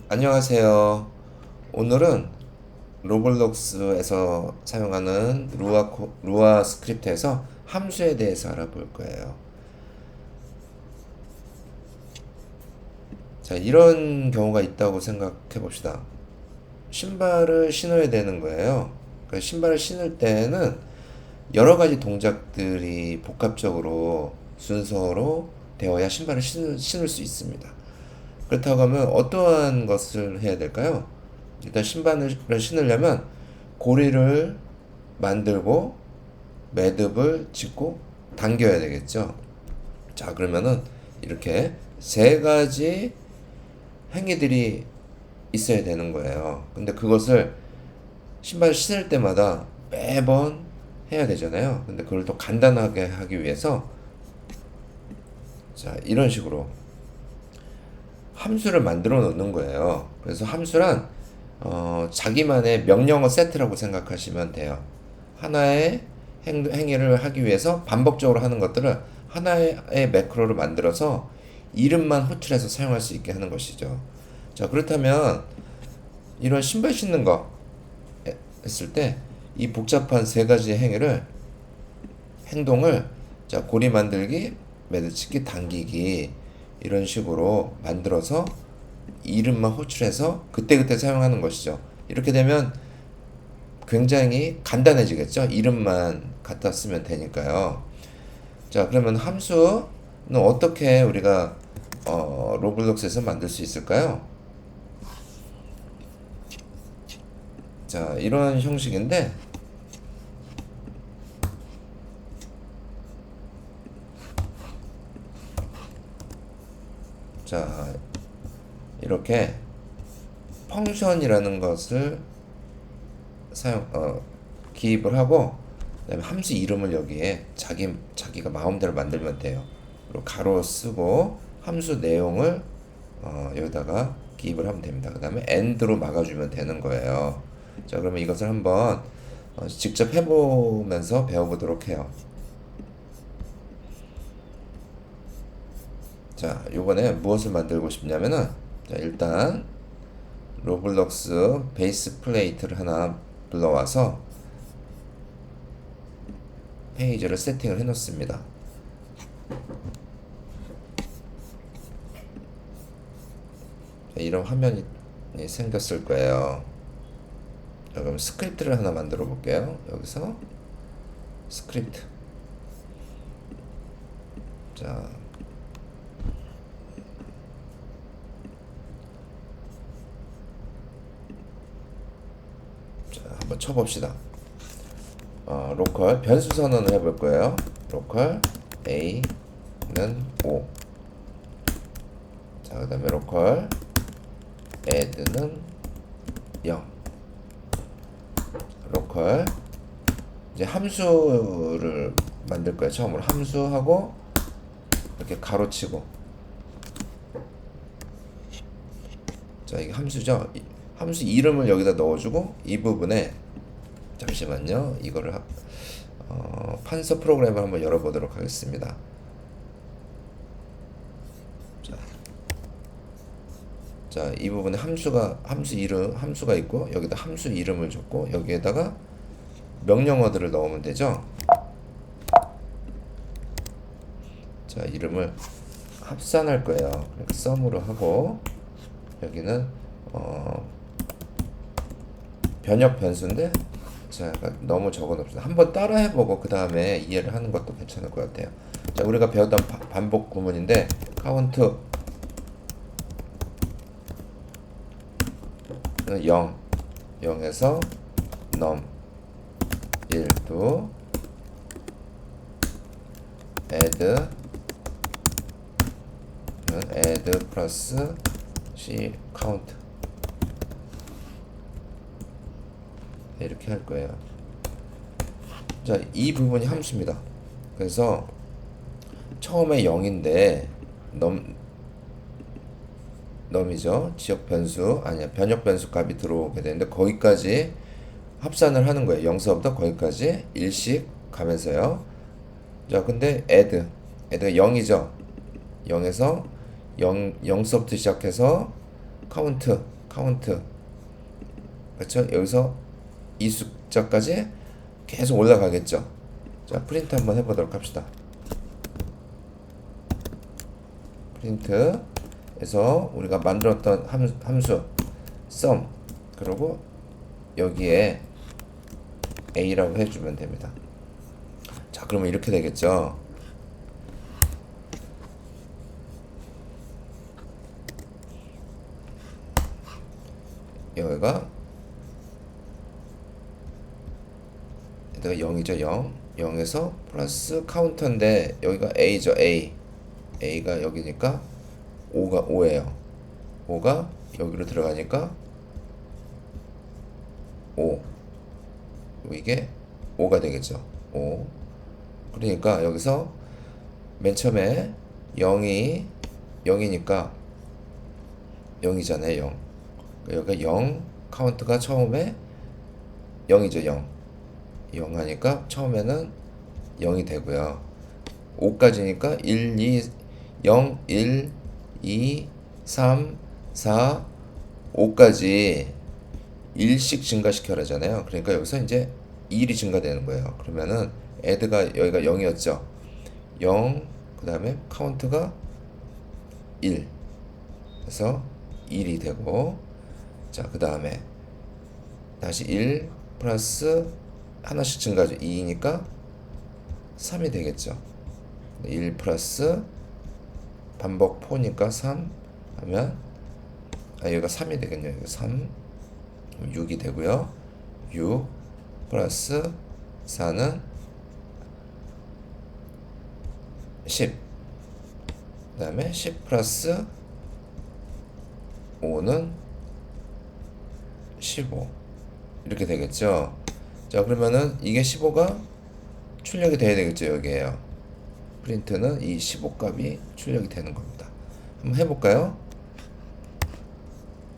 안녕하세요. 오늘은 로블록스에서 사용하는 루아 스크립트에서 함수에 대해서 알아볼 거예요. 자, 이런 경우가 있다고 생각해 봅시다. 신발을 신어야 되는 거예요. 그 신발을 신을 때는 여러 가지 동작들이 복합적으로 순서로 되어야 신발을 신을 수 있습니다. 그렇다고 하면 어떠한 것을 해야 될까요? 일단 신발을 신으려면 고리를 만들고 매듭을 짓고 당겨야 되겠죠. 자, 그러면은 이렇게 세 가지 행위들이 있어야 되는 거예요. 근데 그것을 신발을 신을 때마다 매번 해야 되잖아요. 근데 그걸 또 간단하게 하기 위해서 자, 이런 식으로 함수를 만들어 놓는 거예요. 그래서 함수란 자기만의 명령어 세트라고 생각하시면 돼요. 하나의 행위를 하기 위해서 반복적으로 하는 것들을 하나의 매크로를 만들어서 이름만 호출해서 사용할 수 있게 하는 것이죠. 자, 그렇다면 이런 신발 신는 거 했을 때 이 복잡한 세 가지 행동을 자, 고리 만들기, 매듭짓기, 당기기 이런 식으로 만들어서 이름만 호출해서 그때그때 사용하는 것이죠. 이렇게 되면 굉장히 간단해지겠죠. 이름만 갖다 쓰면 되니까요. 자, 그러면 함수는 어떻게 우리가 로블록스에서 만들 수 있을까요? 자, 이런 형식인데 자, 이렇게 펑션이라는 것을 기입을 하고 그다음에 함수 이름을 여기에 자기가 마음대로 만들면 돼요. 그리고 가로 쓰고 함수 내용을 여기다가 기입을 하면 됩니다. 그다음에 end로 막아주면 되는 거예요. 자, 그러면 이것을 한번 직접 해보면서 배워보도록 해요. 자, 요번에 무엇을 만들고 싶냐면은 자, 일단 로블록스 베이스 플레이트를 하나 불러와서 페이지를 세팅을 해 놓습니다. 이런 화면이 생겼을 거예요. 자, 그럼 스크립트를 하나 만들어 볼게요. 여기서 스크립트. 자, 한번 쳐봅시다. 로컬 변수 선언을 해볼 거예요. 로컬 a는 5. 자, 그 다음에 로컬 add는 0. 로컬 이제 함수를 만들 거예요. 처음으로 함수하고 이렇게 가로치고. 자, 이게 함수죠. 함수 이름을 여기다 넣어주고 이 부분에 잠시만요. 이거를 판서 프로그램을 한번 열어보도록 하겠습니다. 자, 이 부분에 함수가 있고 여기다 함수 이름을 줬고 여기에다가 명령어들을 넣으면 되죠. 자, 이름을 합산할 거예요. 썸으로 하고 여기는 변역 변수인데 자, 너무 적어놓읍시다. 한번 따라 해보고 그 다음에 이해를 하는 것도 괜찮을 것 같아요. 자, 우리가 배웠던 반복 구문인데 카운트 0 0에서 넘 1도 add 플러스 c 카운트 이렇게 할 거예요. 자, 이 부분이 함수입니다. 그래서 처음에 0인데 넘이죠. 지역 변수 아니야 변역 변수 값이 들어오게 되는데 거기까지 합산을 하는 거예요. 0서부터 거기까지 일씩 가면서요. 자, 근데 add가 0이죠. 0에서 0서부터 시작해서 카운트. 그렇죠? 여기서 이 숫자까지 계속 올라가겠죠. 자, 프린트 한번 해보도록 합시다. 프린트에서 우리가 만들었던 함수 sum, 그리고 여기에 a라고 해주면 됩니다. 자, 그러면 이렇게 되겠죠. 여기가 0이죠. 0에서 플러스 카운터인데 여기가 a죠. a가 여기니까 5예요. 5가 여기로 들어가니까 5, 이게 5가 되겠죠. 5. 그러니까 여기서 맨 처음에 0이니까 0이잖아요. 0. 여기가 0, 카운트가 처음에 0이죠. 0 하니까 처음에는 0이 되고요. 5까지니까 1, 2, 0, 1, 2, 3, 4, 5까지 1씩 증가시켜라잖아요. 그러니까 여기서 이제 1이 증가되는 거예요. 그러면은 add가 여기가 0이었죠. 0, 그 다음에 카운트가 1. 그래서 1이 되고, 자, 그 다음에 다시 1 플러스 하나씩 증가하죠. 2니까 3이 되겠죠. 1 플러스 반복 4니까 3 하면, 여기가 3이 되겠네요. 여기 3, 6이 되고요. 6 플러스 4는 10. 그 다음에 10 플러스 5는 15. 이렇게 되겠죠. 자, 그러면은 이게 15가 출력이 돼야 되겠죠. 여기에요. 프린트는 이 15 값이 출력이 되는 겁니다. 한번 해볼까요?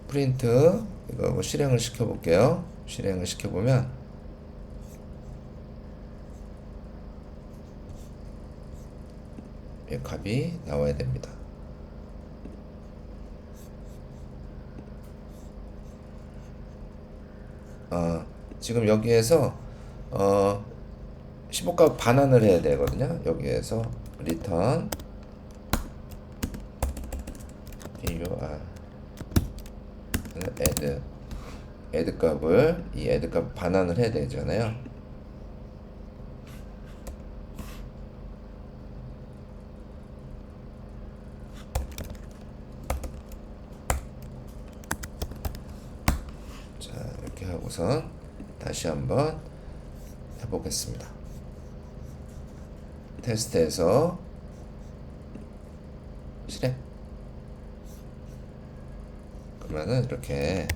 프린트 이거 뭐 실행을 시켜볼게요. 실행을 시켜보면 이 값이 나와야 됩니다. 지금 여기에서 15값 반환을 해야 되거든요. 여기에서 return add 값을 이 add 값 반환을 해야 되잖아요. 자, 이렇게 하고선 다시 한번 해보겠습니다. 테스트에서 실행. 그러면은 이렇게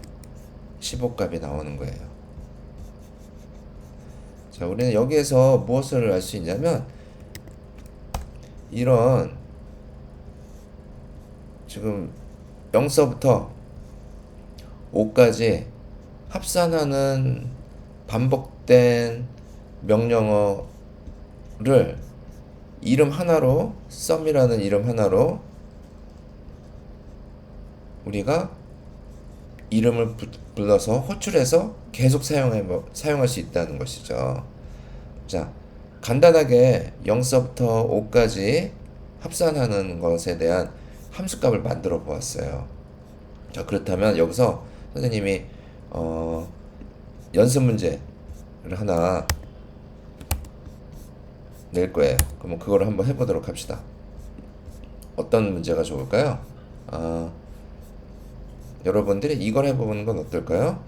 15 값이 나오는 거예요. 자, 우리는 여기에서 무엇을 알 수 있냐면, 이런 지금 0서부터 5까지 합산하는 반복된 명령어를 이름 하나로, sum이라는 이름 하나로 우리가 이름을 불러서 호출해서 계속 사용할 수 있다는 것이죠. 자, 간단하게 0서부터 5까지 합산하는 것에 대한 함수값을 만들어 보았어요. 자, 그렇다면 여기서 선생님이 연습 문제를 하나 낼 거예요. 그러면 그걸 한번 해보도록 합시다. 어떤 문제가 좋을까요? 여러분들이 이걸 해보는 건 어떨까요?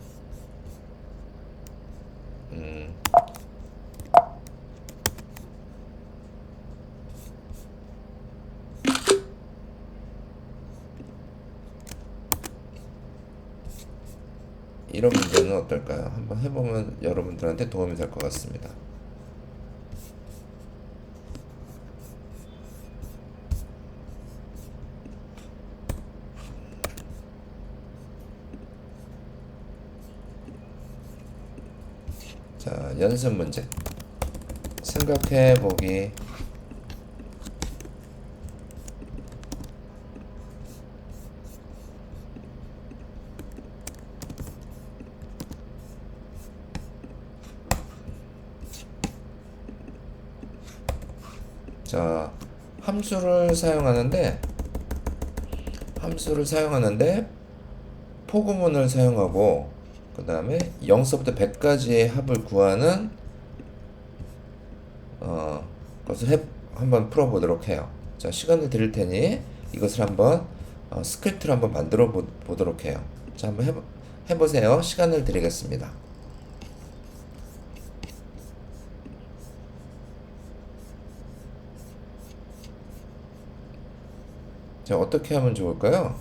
이런 문제는 어떨까요? 한번 해보면 여러분들한테 도움이 될 것 같습니다. 자, 연습 문제. 생각해 보기. 자, 함수를 사용하는데 포구문을 사용하고 그 다음에 0서부터 100까지의 합을 구하는 것을 한번 풀어보도록 해요. 자, 시간을 드릴 테니 이것을 한번 스크립트를 한번 만들어 보도록 해요. 자, 한번 해보세요. 시간을 드리겠습니다. 자, 어떻게 하면 좋을까요?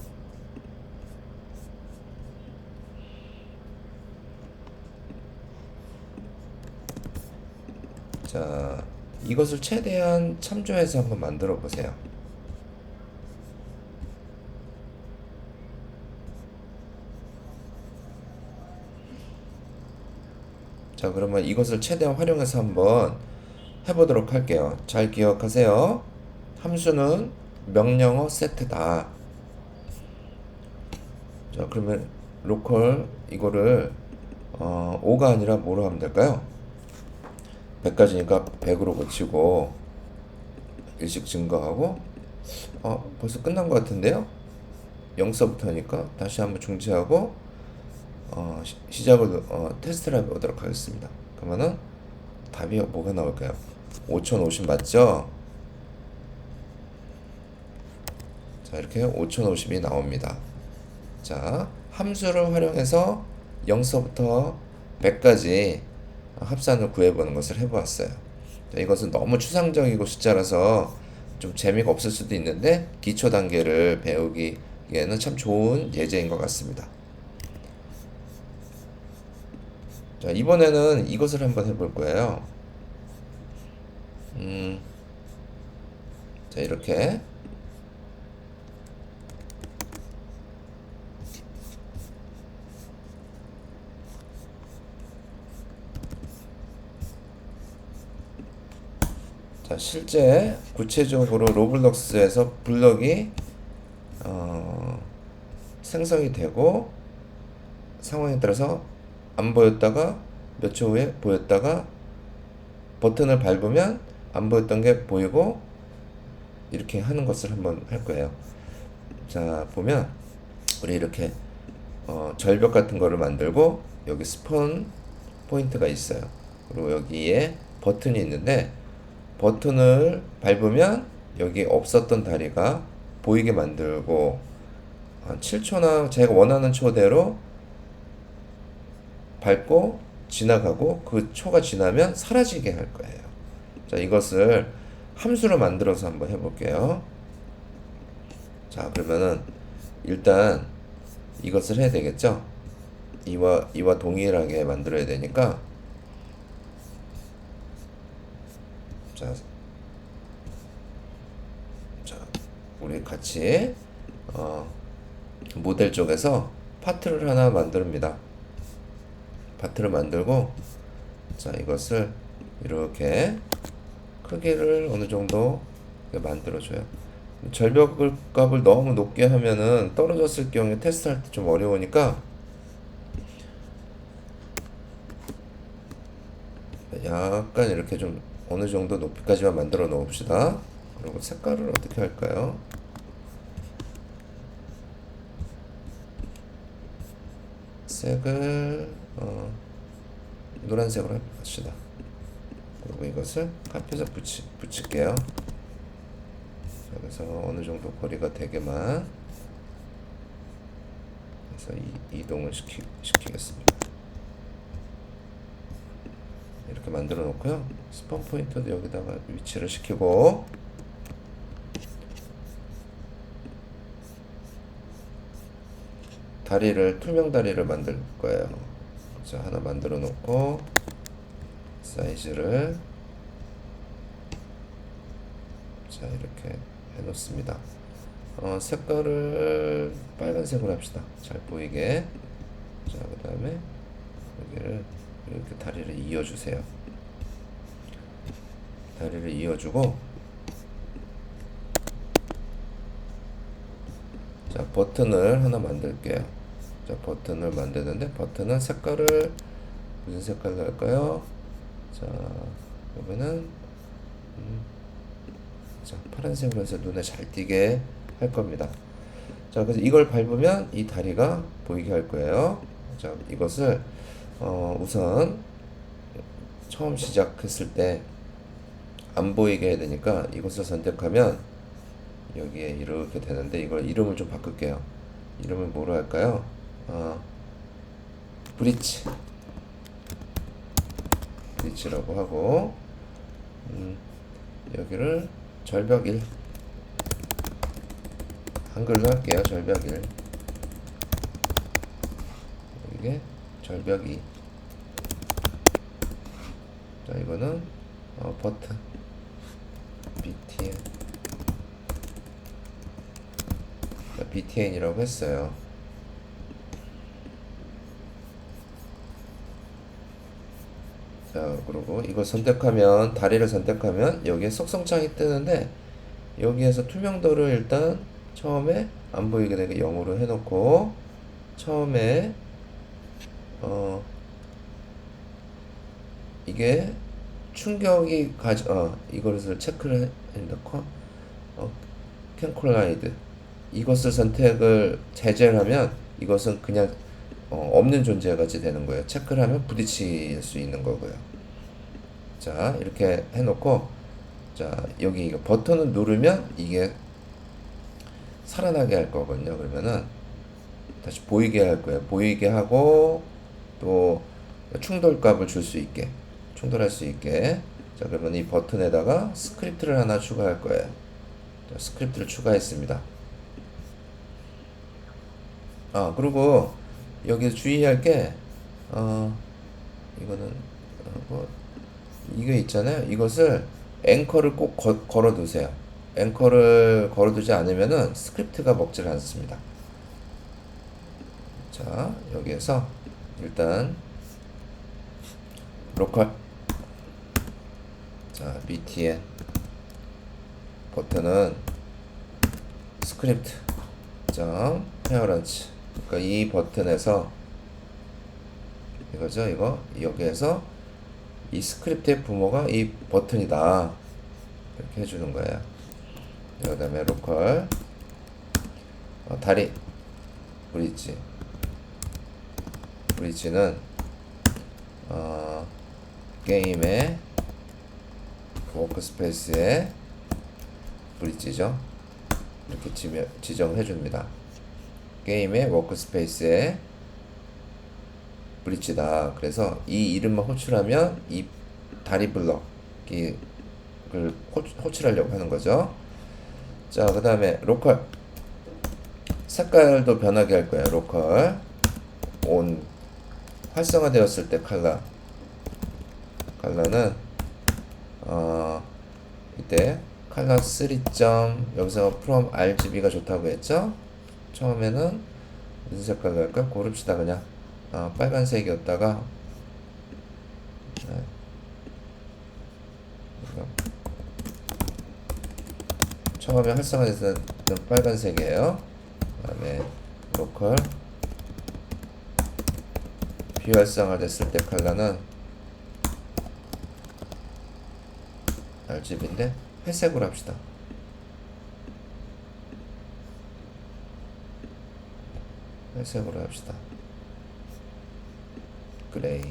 자, 이것을 최대한 참조해서 한번 만들어 보세요. 자, 그러면 이것을 최대한 활용해서 한번 해보도록 할게요. 잘 기억하세요. 함수는 명령어 세트다. 자, 그러면 로컬 이거를 5가 아니라 뭐로 하면 될까요? 100까지니까 100으로 고치고 일씩 증가하고 벌써 끝난 것 같은데요? 0서부터니까 다시 한번 중지하고 시작을 테스트를 해보도록 하겠습니다. 그러면은 답이 뭐가 나올까요? 5050 맞죠? 자, 이렇게 5050이 나옵니다. 자, 함수를 활용해서 0서부터 100까지 합산을 구해보는 것을 해보았어요. 자, 이것은 너무 추상적이고 숫자라서 좀 재미가 없을 수도 있는데 기초 단계를 배우기에는 참 좋은 예제인 것 같습니다. 자, 이번에는 이것을 한번 해볼 거예요. 자, 이렇게 자, 실제 구체적으로 로블록스에서 블럭이 생성이 되고 상황에 따라서 안 보였다가 몇 초 후에 보였다가 버튼을 밟으면 안 보였던 게 보이고 이렇게 하는 것을 한번 할 거예요. 자, 보면 우리 이렇게 절벽 같은 거를 만들고 여기 스폰 포인트가 있어요. 그리고 여기에 버튼이 있는데 버튼을 밟으면 여기 없었던 다리가 보이게 만들고 한 7초나 제가 원하는 초대로 밟고 지나가고 그 초가 지나면 사라지게 할 거예요. 자, 이것을 함수로 만들어서 한번 해볼게요. 자, 그러면은 일단 이것을 해야 되겠죠? 이와 동일하게 만들어야 되니까 자, 우리 같이 모델 쪽에서 파트를 하나 만듭니다. 파트를 만들고 자, 이것을 이렇게 크기를 어느 정도 만들어줘요. 절벽 값을 너무 높게 하면은 떨어졌을 경우에 테스트할 때 좀 어려우니까 약간 이렇게 좀 어느 정도 높이까지만 만들어 놓읍시다. 그리고 색깔을 어떻게 할까요? 색을 노란색으로 합시다. 그리고 이것을 카피해서 붙일게요. 그래서 어느 정도 거리가 되게만 해서 이동을 시키겠습니다. 이렇게 만들어 놓고요. 스폰 포인트도 여기다가 위치를 시키고 투명 다리를 만들 거예요. 자, 하나 만들어 놓고 사이즈를 자, 이렇게 해 놓습니다. 색깔을 빨간색으로 합시다. 잘 보이게. 자, 그 다음에 여기를 이렇게 다리를 이어주세요. 다리를 이어주고 자, 버튼을 하나 만들게요. 자, 버튼을 만드는데 버튼은 색깔을 무슨 색깔로 할까요? 자, 그러면은 자, 파란색으로 해서 눈에 잘 띄게 할 겁니다. 자, 그래서 이걸 밟으면 이 다리가 보이게 할 거예요. 자, 이것을 우선 처음 시작했을 때 안 보이게 해야 되니까 이것을 선택하면 여기에 이렇게 되는데, 이걸 이름을 좀 바꿀게요. 이름을 뭐로 할까요? 브릿지. 브릿지라고 하고, 여기를 절벽 1. 한글로 할게요. 절벽 1. 이게 절벽 2. 자, 이거는 버튼 BTN. BTN이라고 했어요. 자, 그리고 이거 선택하면, 다리를 선택하면 여기에 속성창이 뜨는데, 여기에서 투명도를 일단 처음에 안 보이게 되게 0으로 해놓고, 처음에 이게 충격이 이것을 체크를 했는데, 캔콜라이드, 이것을 선택을 제재를 하면 이것은 그냥 없는 존재같이 되는 거예요. 체크를 하면 부딪힐 수 있는 거고요. 자, 이렇게 해놓고, 자, 여기 이거 버튼을 누르면 이게 살아나게 할 거거든요. 그러면은 다시 보이게 할 거예요. 보이게 하고, 또 충돌값을 줄 수 있게, 충돌할 수 있게. 자, 그러면 이 버튼에다가 스크립트를 하나 추가할 거예요. 자, 스크립트를 추가했습니다. 그리고 여기 주의할 게, 이거는 이게 있잖아요. 이것을 앵커를 꼭 걸어 두세요. 앵커를 걸어 두지 않으면은 스크립트가 먹질 않습니다. 자, 여기에서 일단 로컬, 자, btn 버튼은 스크립트 점 페어런츠. 그러니까 이 버튼에서 이거죠. 이거 여기에서 이 스크립트의 부모가 이 버튼이다, 이렇게 해주는 거예요. 그 다음에 로컬 다리 브릿지. 브릿지는 게임의 워크스페이스의 브릿지죠. 이렇게 지정을 해줍니다. 게임의 워크스페이스의 브릿지다. 그래서 이 이름만 호출하면 이 다리 블럭을 호출하려고 하는 거죠. 자, 그 다음에 로컬 색깔도 변하게 할 거예요. 로컬 온 활성화되었을 때 컬러는 이때 컬러 3. 여기서 from RGB가 좋다고 했죠. 처음에는 무슨 색깔로 할까? 고릅시다. 그냥 빨간색이었다가, 처음에 활성화됐을 때 빨간색이에요. 그 다음에 로컬 비활성화됐을 때 컬러는 RGB인데 회색으로 합시다. 회색으로 합시다. 그레이.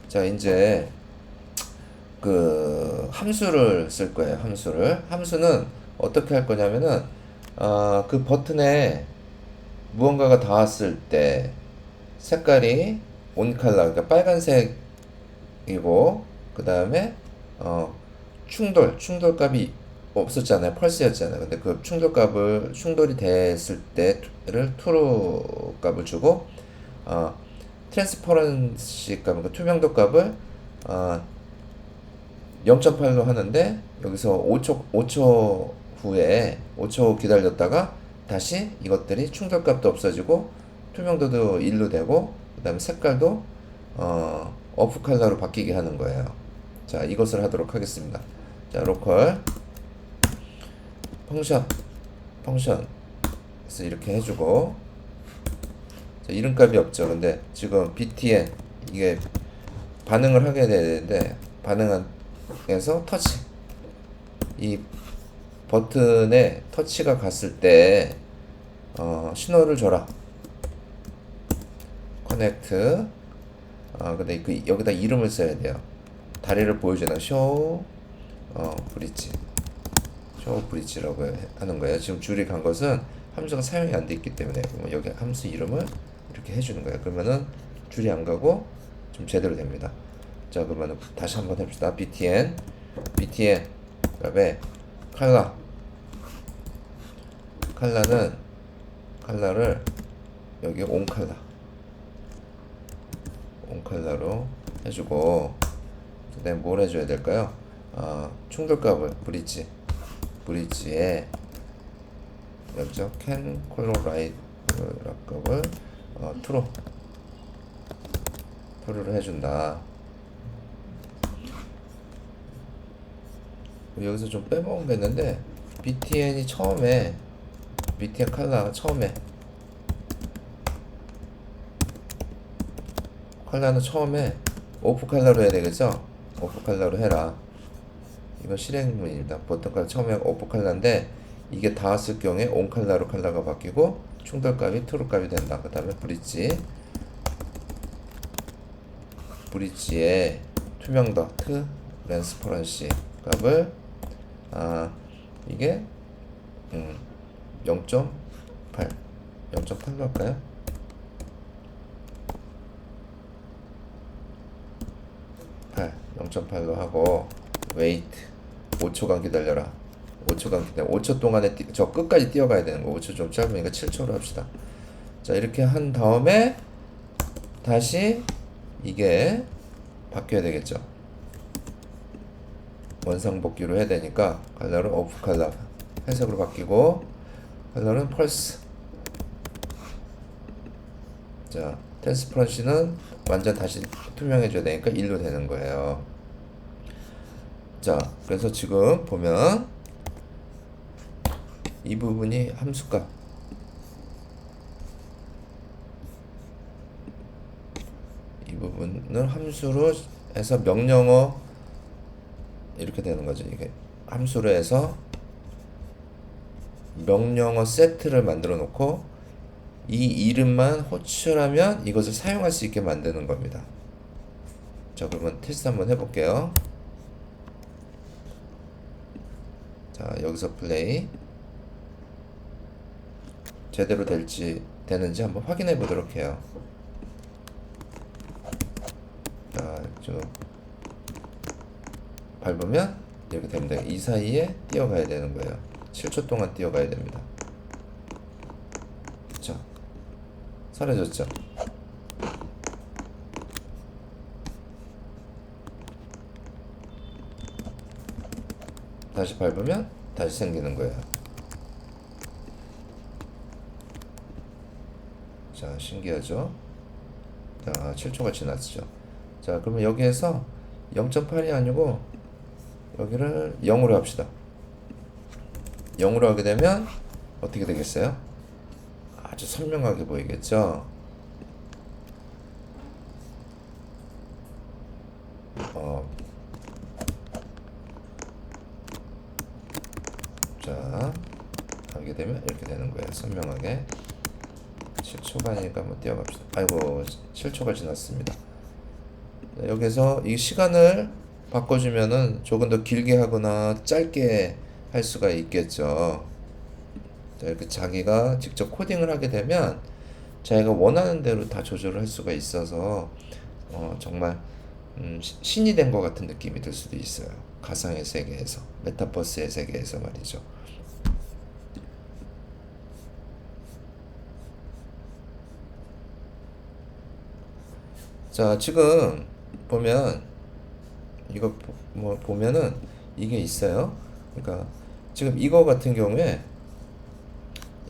자, 이제 그 함수를 쓸 거예요. 함수는 어떻게 할 거냐면은 그 버튼에 무언가가 닿았을 때 색깔이 온 컬러, 그러니까 빨간색이고, 그 다음에 충돌값이 없었잖아요. 펄스였잖아요. 근데 그 충돌이 됐을 때를 true 값을 주고, 트랜스퍼런시 값, 그러니까 투명도 값을 0.8로 하는데, 여기서 5초 후에 5초 기다렸다가 다시 이것들이 충돌값도 없어지고 투명도도 1로 되고, 그 다음에 색깔도 오프 컬러로 바뀌게 하는 거예요. 자, 이것을 하도록 하겠습니다. 자, 로컬 펑션 그래서 이렇게 해주고, 자, 이름값이 없죠. 근데 지금 btn 이게 반응을 하게 되는데, 버튼에서 터치, 이 버튼에 터치가 갔을 때 신호를 줘라. 커넥트. 근데 여기다 이름을 써야 돼요. 다리를 보여주는 브릿지. 쇼 브릿지라고 하는 거예요. 지금 줄이 간 것은 함수가 사용이 안 돼 있기 때문에 여기 함수 이름을 이렇게 해주는 거예요. 그러면은 줄이 안 가고 좀 제대로 됩니다. 자, 그러면은 다시 한번 해봅시다. btn 그다음에 칼라를 여기 온칼라로 해주고, 그다음에 뭘 해줘야 될까요? 충돌값을 브릿지에 여기죠. 캔 콜로라이드 값을 true를 해준다. 여기서 좀 빼먹은 게 있는데, btn이 처음에 btn 칼라가 칼라는 처음에 오프 칼라로 해야 되겠죠? 오프 칼라로 해라. 이건 실행문입니다. 버튼 칼라 처음에 오프 칼라인데, 이게 닿았을 경우에 온 칼라로 칼라가 바뀌고 충돌값이 트루 값이 된다. 그 다음에 브릿지의 투명 더트 트랜스퍼런시 값을 이게 0.8로 할까요? 0.8로 하고 웨이트 5초간 기다려라. 5초 동안에 저 끝까지 뛰어가야 되는 거. 5초 좀 짧으니까 7초로 합시다. 자, 이렇게 한 다음에 다시 이게 바뀌어야 되겠죠. 원상복귀로 해야 되니까 컬러를 오프 컬러 회색으로 바뀌고, 컬러는 펄스. 자, 트랜스퍼런시는 완전 다시 투명해져야 되니까 1로 되는 거예요. 자, 그래서 지금 보면 이 부분이 함수값, 이 부분을 함수로 해서 명령어 이렇게 되는 거죠. 이게 함수로 해서 명령어 세트를 만들어 놓고 이 이름만 호출하면 이것을 사용할 수 있게 만드는 겁니다. 자, 그러면 테스트 한번 해볼게요. 자, 여기서 플레이 제대로 되는지 한번 확인해 보도록 해요. 자, 좀 밟으면 이렇게 됩니다. 이 사이에 뛰어가야 되는 거예요. 7초 동안 뛰어가야 됩니다. 자, 사라졌죠? 다시 밟으면 다시 생기는 거예요. 자, 신기하죠? 자, 7초가 지났죠. 자, 그러면 여기에서 0.8이 아니고 여기를 0으로 합시다. 0으로 하게 되면 어떻게 되겠어요? 아주 선명하게 보이겠죠? 자, 하게 되면 이렇게 되는 거예요. 선명하게. 7초간이니까 한번 뛰어갑시다. 아이고, 7초가 지났습니다. 여기서 이 시간을 바꿔주면은 조금 더 길게 하거나 짧게 할 수가 있겠죠. 자, 이렇게 자기가 직접 코딩을 하게 되면 자기가 원하는 대로 다 조절을 할 수가 있어서 정말 신이 된 것 같은 느낌이 들 수도 있어요. 가상의 세계에서, 메타버스의 세계에서 말이죠. 자, 지금 보면 이거 보면은 이게 있어요. 그러니까 지금 이거 같은 경우에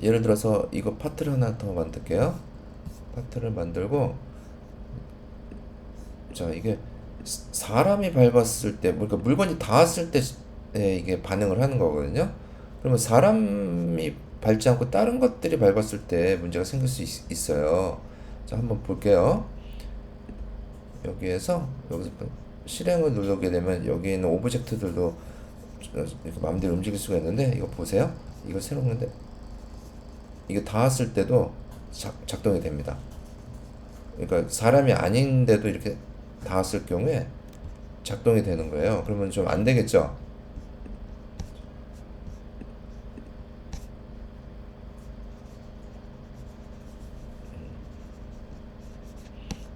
예를 들어서 이거 파트를 하나 더 만들게요. 파트를 만들고, 자, 이게 사람이 밟았을 때, 그러니까 물건이 닿았을 때 이게 반응을 하는 거거든요. 그러면 사람이 밟지 않고 다른 것들이 밟았을 때 문제가 생길 수 있어요. 자, 한번 볼게요. 여기서 실행을 누르게 되면 여기 있는 오브젝트들도 이렇게 마음대로 움직일 수가 있는데, 이거 보세요. 이거 새로운데 이게 닿았을 때도 작동이 됩니다. 그러니까 사람이 아닌데도 이렇게 닿았을 경우에 작동이 되는 거예요. 그러면 좀 안 되겠죠?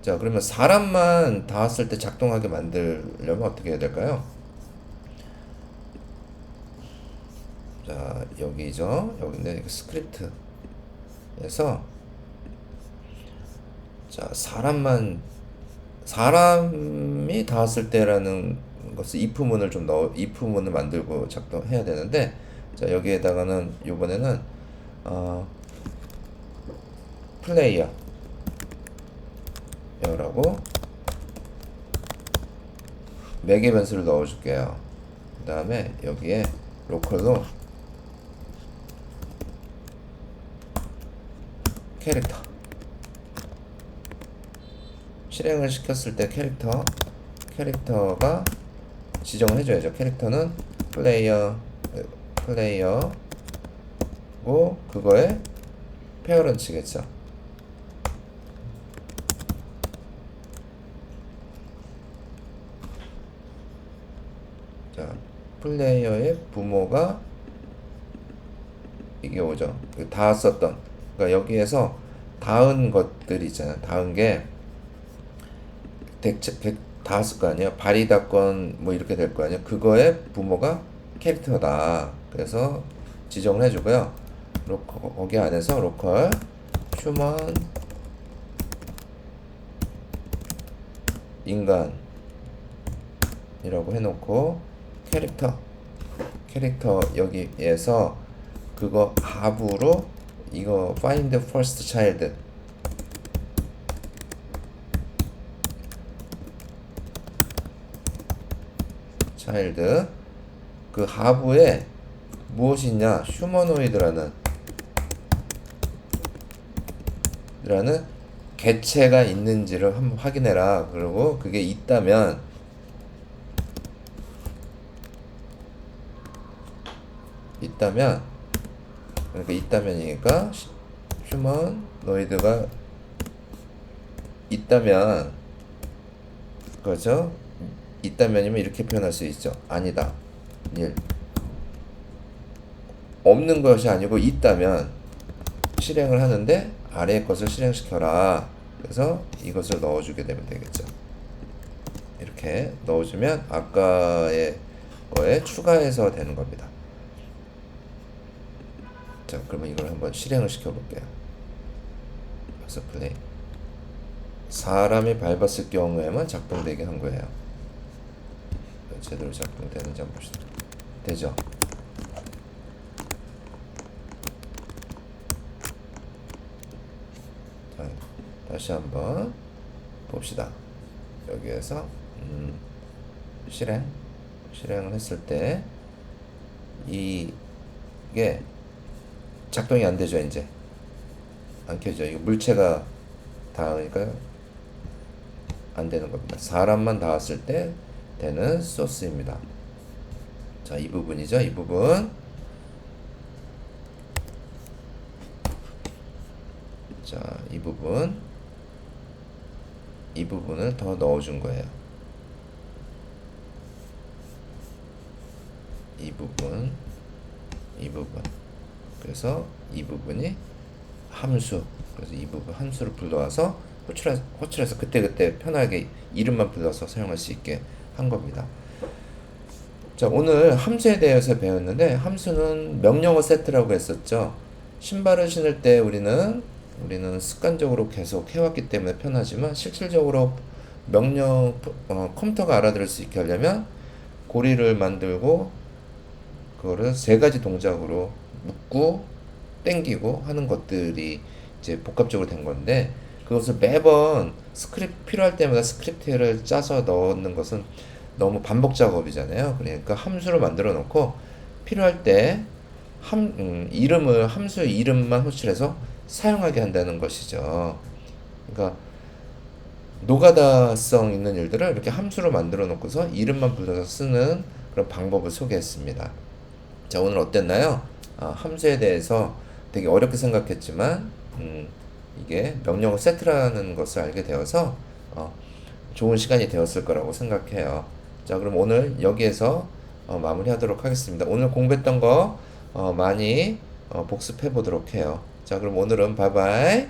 자, 그러면 사람만 닿았을 때 작동하게 만들려면 어떻게 해야 될까요? 자, 여기죠. 여기인데 스크립트에서 자, 사람이 닿았을 때라는 것을 if문을 좀 if문을 만들고 작동해야 되는데, 자, 여기에다가는 이번에는 플레이어라고 매개 변수를 넣어줄게요. 그 다음에 여기에 로컬로 캐릭터 실행을 시켰을 때 캐릭터가 지정을 해줘야죠. 캐릭터는 플레이어고 그거의 페어런츠겠죠. 자, 플레이어의 부모가 이게 오죠. 닿았었던, 그러니까 여기에서 닿은 것들이 있잖아요. 닿은 게 닿았을 거 아니에요. 발이 닿건 뭐 이렇게 될 거 아니에요. 그거의 부모가 캐릭터다. 그래서 지정을 해주고요. 거기 안에서 로컬 휴먼 인간이라고 해놓고 캐릭터 여기에서 그거 합으로 이거 find first child 그 하부에 무엇이 있냐, 휴머노이드라는 개체가 있는지를 한번 확인해라. 그리고 그게 있다면 그러니까 있다면이니까 휴머노이드가 있다면, 그렇죠? 있다면이면 이렇게 표현할 수 있죠. 아니다. 1. 없는 것이 아니고 있다면 실행을 하는데 아래의 것을 실행시켜라. 그래서 이것을 넣어주게 되면 되겠죠. 이렇게 넣어주면 아까의 거에 추가해서 되는 겁니다. 자, 그러면 이걸 한번 실행을 시켜볼게요. 그래서 플레이. 사람이 밟았을 경우에만 작동되게 한 거예요. 제대로 작동되는지 한번 봅시다. 되죠? 자, 다시 한번 봅시다. 여기에서 실행을 했을 때 이게 작동이 안 되죠. 이제 안 켜져. 이거 물체가 닿으니까 안 되는 겁니다. 사람만 닿았을 때 되는 소스입니다. 자, 이 부분이죠. 이 부분. 자, 이 부분을 더 넣어준 거예요. 이 부분. 그래서 이 부분이 함수. 그래서 이 부분 함수를 불러와서 호출해서 그때그때 편하게 이름만 불러서 사용할 수 있게 한 겁니다. 자, 오늘 함수에 대해서 배웠는데, 함수는 명령어 세트라고 했었죠. 신발을 신을 때 우리는 습관적으로 계속 해왔기 때문에 편하지만, 실질적으로 컴퓨터가 알아들을 수 있게 하려면 고리를 만들고 그거를 3가지 동작으로 묶고 땡기고 하는 것들이 이제 복합적으로 된 건데, 그것을 매번 필요할 때마다 스크립트를 짜서 넣는 것은 너무 반복 작업이잖아요. 그러니까 함수를 만들어 놓고 필요할 때 함수 이름만 호출해서 사용하게 한다는 것이죠. 그러니까 노가다성 있는 일들을 이렇게 함수로 만들어 놓고서 이름만 불러서 쓰는 그런 방법을 소개했습니다. 자, 오늘 어땠나요? 함수에 대해서 되게 어렵게 생각했지만, 이게 명령어 세트라는 것을 알게 되어서, 좋은 시간이 되었을 거라고 생각해요. 자, 그럼 오늘 여기에서 마무리하도록 하겠습니다. 오늘 공부했던 거 많이 복습해 보도록 해요. 자, 그럼 오늘은 바이바이.